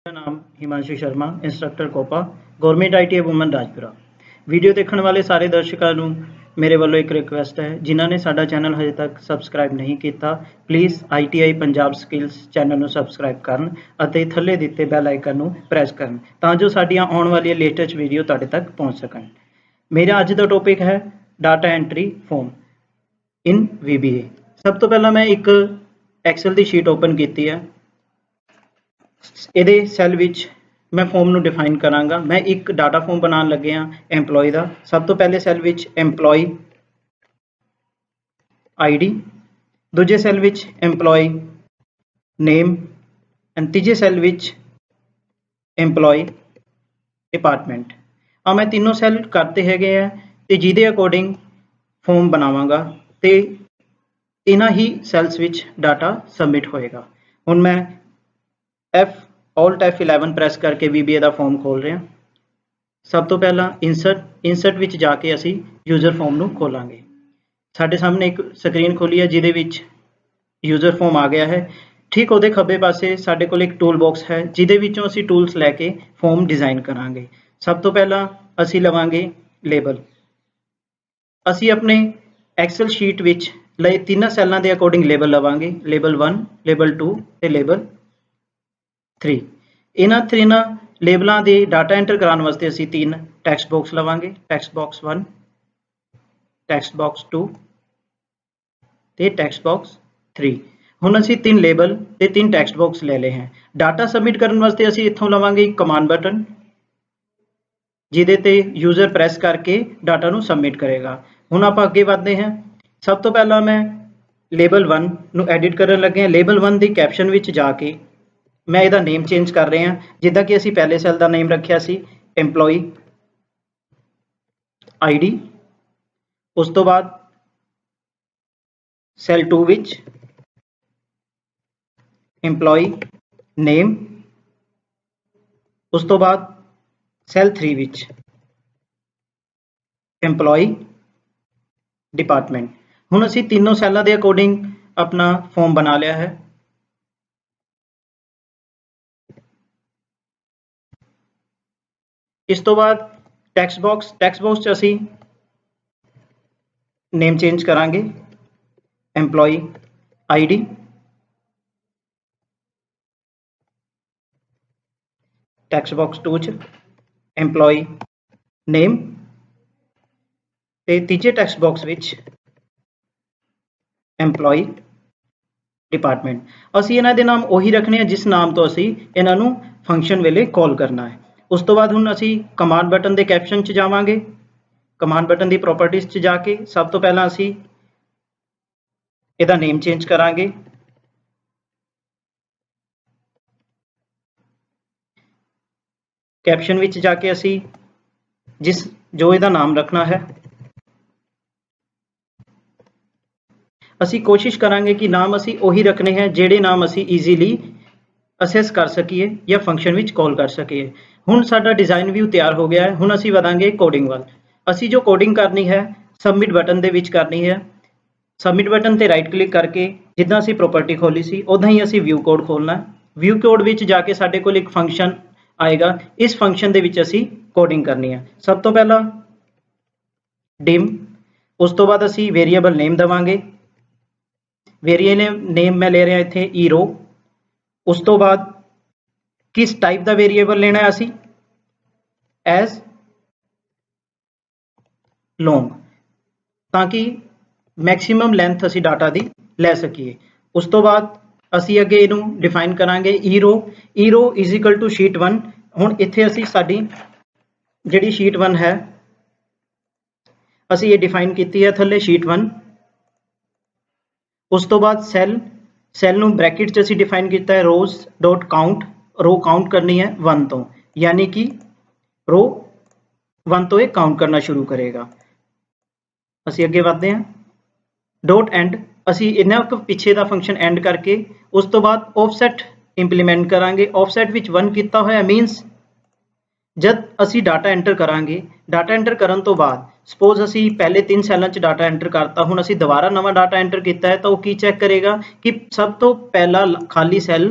मेरा नाम Himanshu Sharma instructor COPA government ITI woman Rajpura. Video देखने वाले सारे दर्शकों ਨੂੰ ਮੇਰੇ ਵੱਲੋਂ ਇੱਕ ਰਿਕਵੈਸਟ ਹੈ, ਜਿਨ੍ਹਾਂ ਨੇ ਸਾਡਾ ਚੈਨਲ ਹਜੇ ਤੱਕ ਸਬਸਕ੍ਰਾਈਬ ਨਹੀਂ ਕੀਤਾ please ITI Punjab skills channel ਨੂੰ ਸਬਸਕ੍ਰਾਈਬ ਕਰਨ ਅਤੇ ਥੱਲੇ ਦਿੱਤੇ ਬੈਲ ਆਈਕਨ ਨੂੰ ਪ੍ਰੈਸ ਕਰਨ ਤਾਂ ਜੋ ਸਾਡੀਆਂ ਆਉਣ ਵਾਲੀਆਂ ਲੇਟੈਸਟ ਵੀਡੀਓ ਤੁਹਾਡੇ ਤੱਕ ਪਹੁੰਚ ਸਕਣ। ਮੇਰਾ ਅੱਜ ਦਾ ਟੌਪਿਕ ਹੈ ਡਾਟਾ ਐਂਟਰੀ ਫਾਰਮ ਇਨ VBA। ਸਭ ਤੋਂ ਪਹਿਲਾਂ ਮੈਂ ਇੱਕ ਐਕਸਲ ਦੀ ਸ਼ੀਟ ਓਪਨ ਕੀਤੀ ਹੈ। ਇਹਦੇ ਸੈੱਲ ਵਿੱਚ मैं फॉर्म ਨੂੰ डिफाइन करांगा। मैं एक डाटा फॉर्म बनाने लगे हाँ एम्पलॉय का। सब तो पहले सैल विच एम्पलॉय ID, दूजे सैल विच एम्पलॉय नेम एंड तीजे सैल विच एम्पलॉय डिपार्टमेंट। मैं तीनों सैल करते हैगे हैं ते जिहदे अकॉर्डिंग फॉर्म बनावांगा ते इन्हां ही सैल्स विच डाटा सबमिट होएगा। हुण मैं Alt F11 प्रेस करके VBA का फॉर्म खोल रहे हैं। सब तो पहला इंसर्ट विच जाके असी यूजर फॉर्म नूं खोलांगे। साडे सामने एक स्क्रीन खोली है जिहदे विच यूजर फॉर्म आ गया है। ठीक उहदे खब्बे पासे साडे कोल एक टूल बॉक्स है जिहदे विचों असी टूल्स लैके फॉर्म डिज़ाइन करांगे। सब तो पहला असी लवांगे लेबल। असी अपने एक्सल शीट विच लए तीनों सैलों के अकॉर्डिंग लेबल लवांगे, लेबल 1, लेबल 2 ते लेबल 3। इन्हां तीनों लेबलों के डाटा एंटर कराने वास्ते असी 3 टैक्सट बॉक्स लवांगे, टैक्सट बॉक्स 1, टैक्सट बॉक्स 2 ते टैक्सट बॉक्स 3। हुण असी 3 लेबल ते 3 टैक्सट बॉक्स ले लए हैं। डाटा सबमिट करने वास्ते असी इत्थों लवांगे कमांड बटन जिहदे ते यूजर प्रेस करके डाटा नूं सबमिट करेगा। हुण आपां अगे वधदे हैं। सब तो पहला मैं लेबल 1 नूं एडिट करन लगे हैं। लेबल 1 दी कैप्शन विच जाके मैं इहदा नेम चेंज कर रहे हैं, जिद्दां कि असी पहले सैल का नेम रखिया सी एम्पलॉय ID। उस तो बाद सैल 2 विच एम्पलॉय नेम, उस तो बाद सैल 3 विच एम्पलॉय डिपार्टमेंट। हुण असी तीनों सैलों के अकॉर्डिंग अपना फॉर्म बना लिया है। इस तो बाद टैक्सट बॉक्स असी नेम चेंज करांगे एम्पलॉय ID। टैक्सट बॉक्स 2 च एम्पलॉय नेम ते तीजे टैक्सट बॉक्स विच एम्पलॉय डिपार्टमेंट। असी इन्हां दे नाम उही रखने जिस नाम तो असी इन्हां नूं फंक्शन वेले कॉल करना है। उस तो बाद हुण असी कमांड बटन के कैप्शन च जावांगे। कमांड बटन की प्रॉपर्टीज च जाके सब तो पहला असी इहदा नेम चेंज करांगे। कैप्शन विच जाके असी जो इहदा नाम रखना है असी कोशिश करांगे कि नाम असी उही रखने हैं जेड़े नाम असी ईजीली असेस कर सकीए या फंक्शन विच कॉल कर सकीए। हुण साडा डिज़ाइन व्यू तैयार हो गया है। हुण असी वधांगे कोडिंग वाल। असी जो कोडिंग करनी है सबमिट बटन दे विच करनी है। सबमिट बटन ते राइट क्लिक करके जिद्दां असी प्रॉपर्टी खोली सी उदां ही असी व्यू कोड खोलना है। व्यू कोड विच जाके साडे कोल एक फंक्शन आएगा। इस फंक्शन दे विच असी कोडिंग करनी है। सब तो पहला डिम, उस तो बाद असी वेरीएबल नेम देवांगे। वेरीएबल नेम मैं ले रहा इत्थे ईरो। उस तो बाद किस टाइप का वेरीएबल लेना है असी एज लॉन्ग, ताकि मैक्सिमम लेंथ असी डाटा दी ले सकीए। उस तो बाद असी अगे इनू डिफाइन करांगे ईरो इज इक्वल टू शीट 1। हुण इत्थे असी साडी जिहड़ी शीट 1 है असी ये डिफाइन कीती है थल्ले शीट 1। उस तो बाद सैल नू ब्रैकेट च असी डिफाइन किया है रोज डॉट काउंट। रो काउंट करनी है 1 तो, यानी कि रो 1 तो एक काउंट करना शुरू करेगा। असी अगे बढ़ते हैं। डॉट एंड असी इन्ना पिछे का फंक्शन एंड करके उस तो बाद ऑफसैट इंप्लीमेंट करांगे। ऑफसैट विच 1 किया होया मीनस जब असी डाटा एंटर करांगे, डाटा एंटर करन तो बाद सपोज असी पहले 3 सैलों च डाटा एंटर करता, हुण असी दोबारा नवा डाटा एंटर किया है तो वो की चैक करेगा कि सब तो पहला खाली सैल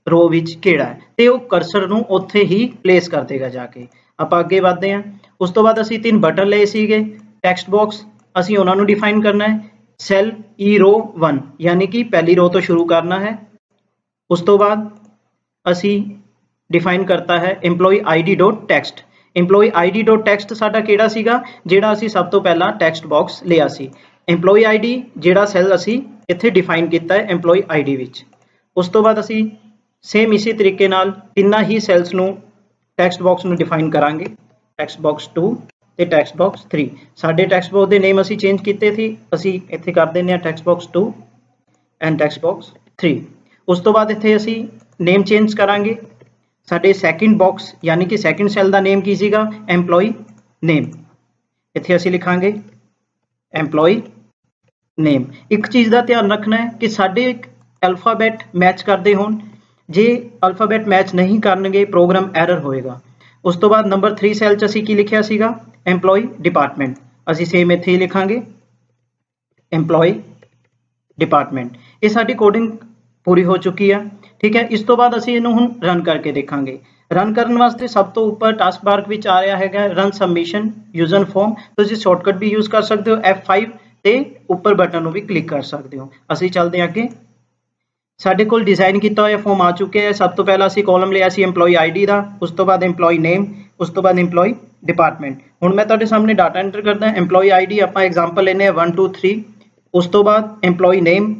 रो विच किहड़ा है ते वो करसर नूं उत्थे ही प्लेस कर देगा जाके। आपां अगे वधदे हां। उस तो बाद असीं 3 बटन लए सीगे। टैक्सट बॉक्स असीं उहनां नूं डिफाइन करना है। सैल ई रो 1 यानी कि पहली रो तो शुरू करना है। उस तो बाद असीं डिफाइन करता है employ ID dot text. Employ ID dot text साडा किहड़ा सीगा जिहड़ा असीं सब तो पहला टैक्सट बॉक्स लिया सी। एम्प्लॉय आईडी जिहड़ा सैल असीं इत्थे डिफाइन कीता है एम्प्लॉय आईडी विच। उस तो बाद असीं सेम इसी तरीके नाल तिन्ना ही सैल्स नूं टैक्सट बॉक्स नूं डिफाइन करांगे। टैक्सट बॉक्स 2 ते टैक्सट बॉक्स 3 साडे टैक्सट बॉक्स दे नेम असीं चेंज कीते सी। असीं इत्थे कर दिंदे हां text box 2 and text box 3। उस तो बाद इत्थे असीं नेम चेंज करांगे। साडे सैकेंड बॉक्स यानी कि सैकेंड सैल दा नेम की सीगा एम्प्लॉय नेम। इत्थे असीं लिखांगे एम्प्लॉय नेम। एक चीज़ का ध्यान रखना है कि साडे अल्फाबैट मैच करते होण, जे अल्फाबैट मैच नहीं करनगे प्रोग्राम एरर होएगा। उस तो बाद नंबर 3 सैल च असीं की लिखिया सीगा एम्प्लॉय डिपार्टमेंट। असीं सेम इत्थे ही लिखांगे एम्प्लॉय डिपार्टमेंट। ये साडी कोडिंग पूरी हो चुकी है। ठीक है, इस तो बाद असीं इहनूं हुण रन करके देखांगे। रन करन वास्ते सब तो उपर टास्क बार विच आ रहा हैगा रन सबमिशन यूजर फॉर्म। तुसीं शॉर्टकट भी यूज कर सकते हो F5 ते उपर बटन नूं भी क्लिक कर सकते हो। असीं चलदे हां अगे। साडे कोल डिजाइन किया हुआ फॉर्म आ चुके हैं। सब तो पहला असीं कॉलम लिया सी एम्प्लॉय आईडी का, उस तो बाद एम्प्लॉय नेम, उस तो बाद एम्प्लॉय डिपार्टमेंट। हुण मैं तुहाडे सामने डाटा एंटर करदा। एम्प्लॉय आईडी आपां एग्जांपल लेने 1 2 3। उस तो बाद एम्प्लॉय नेम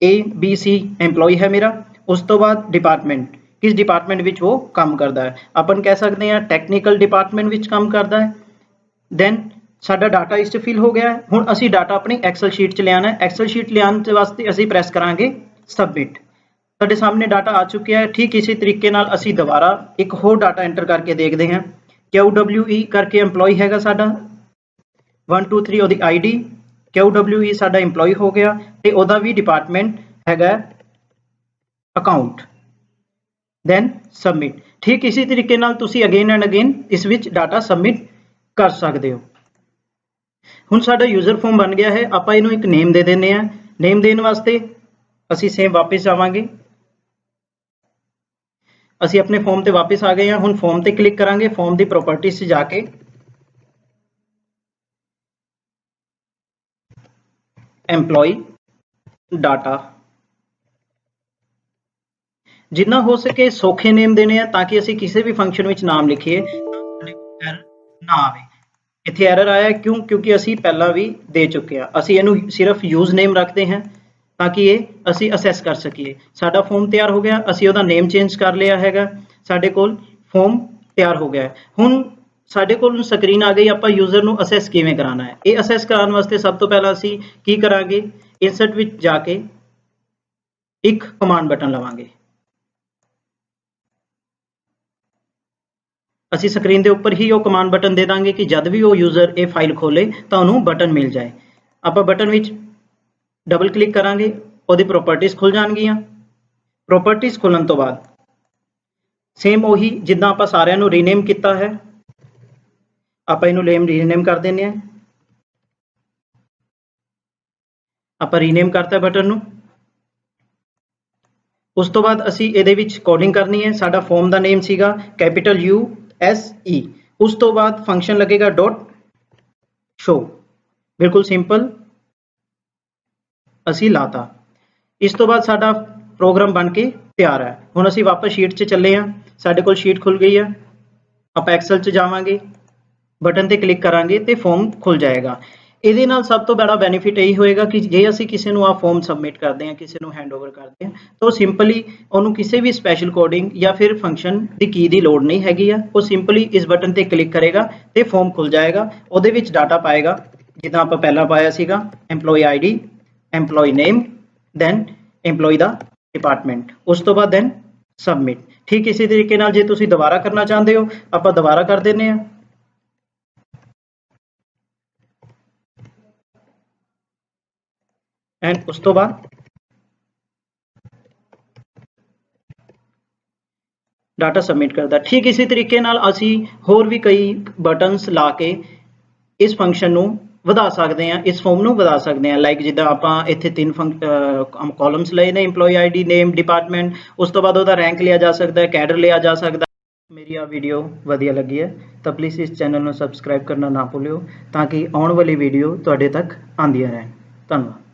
ABC एम्प्लॉय है मेरा। उस तो बाद डिपार्टमेंट किस डिपार्टमेंट विच वो काम करता है। अपन कह सकते हैं टैक्नीकल डिपार्टमेंट विच काम करता है। दैन साडा डाटा इस फिल हो गया है। हुण असीं डाटा अपनी एक्सल शीट च लियाना है। एक्सल शीट लियान वास्ते असीं प्रेस करांगे सबमिट। तुहाडे सामने डाटा आ चुका है। ठीक इसी तरीके नाल असीं दोबारा एक होर डाटा एंटर करके देखते हैं। QWE करके एम्प्लॉय हैगा साडा 1 2 3 ओदी आईडी। QWE साडा एम्प्लॉय हो गया ते ओदा भी डिपार्टमेंट हैगा अकाउंट। Then submit. ठीक इसी तरीके नाल तुसीं अगेन एंड अगेन इस विच डाटा सबमिट कर सकते हो। हुण साडा यूजर फॉर्म बन गया है। आपां इहनूं एक नेम दे दिंदे हां। नेम देण वास्ते असीं सेम वापस जावांगे। असीं अपने फॉर्म ते वापस आ गए हैं। हुण फॉर्म ते क्लिक करांगे। फॉर्म दी प्रॉपर्टीज जाके एम्प्लॉय डाटा जिन्ना हो सके सौखे नेम देने हैं ताकि असीं किसी भी फंक्शन विच नाम लिखिए एरर ना आवे। इत्थे एरर आया क्यों? क्योंकि असीं पहला भी दे चुके हैं। असीं इहनूं सिर्फ यूज नेम रखते हैं ताकि ये असीं असैस कर सकीए। साडा फॉर्म तैयार हो गया। असीं ओहदा नेम चेंज कर लिया हैगा। साडे कोल फॉर्म तैयार हो गया है। हुण साडे कोल स्क्रीन आ गई। आपां यूजर नूं असैस किवें कराना है। ये असैस कराउण वास्ते सब तो पहला असीं की करांगे इंसर्ट विच जाके एक कमांड बटन लवांगे। असीं स्क्रीन के उपर ही वो कमांड बटन दे देंगे कि जब भी वो यूजर ये फाइल खोले तो उन्होंने बटन मिल जाए। आपां बटन विच डबल क्लिक करांगे, उहदी प्रॉपर्टीज खुल जाणगियां। प्रॉपर्टीज खुलण तो बाद सेम उही जिद्दां आपां सारिआं नूं रीनेम किया है, आपां इहनूं रीनेम कर दिंदे हां। आपां रीनेम करता बटन नूं। उस तो बाद असीं इहदे विच कोडिंग करनी है। साडा फॉर्म दा नेम सीगा कैपिटल USE। उस तो बाद फंक्शन लगेगा डॉट शो। बिल्कुल सिंपल असीं लाता। इस तो बाद साडा प्रोग्राम बन के तैयार है। हुण असीं वापस शीट 'च चले हां। साडे कोल शीट खुल गई है। आपां एक्सल 'च जावांगे, बटन ते क्लिक करांगे ते फॉर्म खुल जाएगा। ਇਹਦੇ ਨਾਲ सब तो बड़ा बेनीफिट यही होएगा कि जे ਅਸੀਂ ਕਿਸੇ ਨੂੰ ਆ ਫਾਰਮ सबमिट ਕਰਦੇ ਹਾਂ, ਕਿਸੇ ਨੂੰ हैंडओवर ਕਰਦੇ ਹਾਂ ਤਾਂ ਉਹ ਸਿੰਪਲੀ ਉਹਨੂੰ ਕਿਸੇ ਵੀ ਸਪੈਸ਼ਲ ਕੋਡਿੰਗ ਜਾਂ ਫਿਰ ਫੰਕਸ਼ਨ ਦੀ ਕੀ ਦੀ ਲੋੜ ਨਹੀਂ ਹੈਗੀ ਆ। ਉਹ ਸਿੰਪਲੀ ਇਸ ਬਟਨ ਤੇ ਕਲਿੱਕ ਕਰੇਗਾ ਤੇ ਫਾਰਮ ਖੁੱਲ ਜਾਏਗਾ। ਉਹਦੇ ਵਿੱਚ ਡਾਟਾ ਪਾਏਗਾ ਜਿੱਦਾਂ ਆਪਾਂ ਪਹਿਲਾਂ ਪਾਇਆ ਸੀਗਾ EMPLOYEE ID, EMPLOYEE name, then EMPLOYEE ਦਾ डिपार्टमेंट। उस तो बाद then सबमिट। ठीक इसी तरीके ਨਾਲ ਜੇ ਤੁਸੀਂ ਦੁਬਾਰਾ ਕਰਨਾ ਚਾਹੁੰਦੇ ਹੋ ਆਪਾਂ ਦੁਬਾਰਾ ਕਰ ਦਿੰਦੇ ਹਾਂ। एंड उस तो बाद डाटा सबमिट करता। ठीक इसी तरीके नाल असी होर भी कई बटन्स ला के इस फंक्शन नूं ਵਧਾ ਸਕਦੇ ਹਾਂ, ਇਸ ਫਾਰਮ ਨੂੰ ਵਧਾ ਸਕਦੇ ਹਾਂ। ਲਾਈਕ ਜਿੱਦਾਂ ਆਪਾਂ ਇੱਥੇ 3 ਕਾਲਮਸ ਲਏ ਨੇ, EMPLOYEE ID, ਨੇਮ, ਡਿਪਾਰਟਮੈਂਟ, ਉਸ ਤੋਂ ਬਾਅਦ ਉਹਦਾ ਰੈਂਕ ਲਿਆ ਜਾ ਸਕਦਾ ਹੈ, ਕੈਡਰ ਲਿਆ ਜਾ ਸਕਦਾ। ਮੇਰੀ ਆ ਵੀਡੀਓ ਵਧੀਆ ਲੱਗੀ ਹੈ ਤਾਂ ਪਲੀਜ਼ ਇਸ ਚੈਨਲ ਨੂੰ ਸਬਸਕ੍ਰਾਈਬ ਕਰਨਾ ਨਾ ਭੁੱਲਿਓ, ਤਾਂ ਕਿ ਆਉਣ ਵਾਲੀ ਵੀਡੀਓ ਤੁਹਾਡੇ ਤੱਕ ਆਉਂਦੀਆਂ ਰਹਿਣ। ਧੰਨਵਾਦ।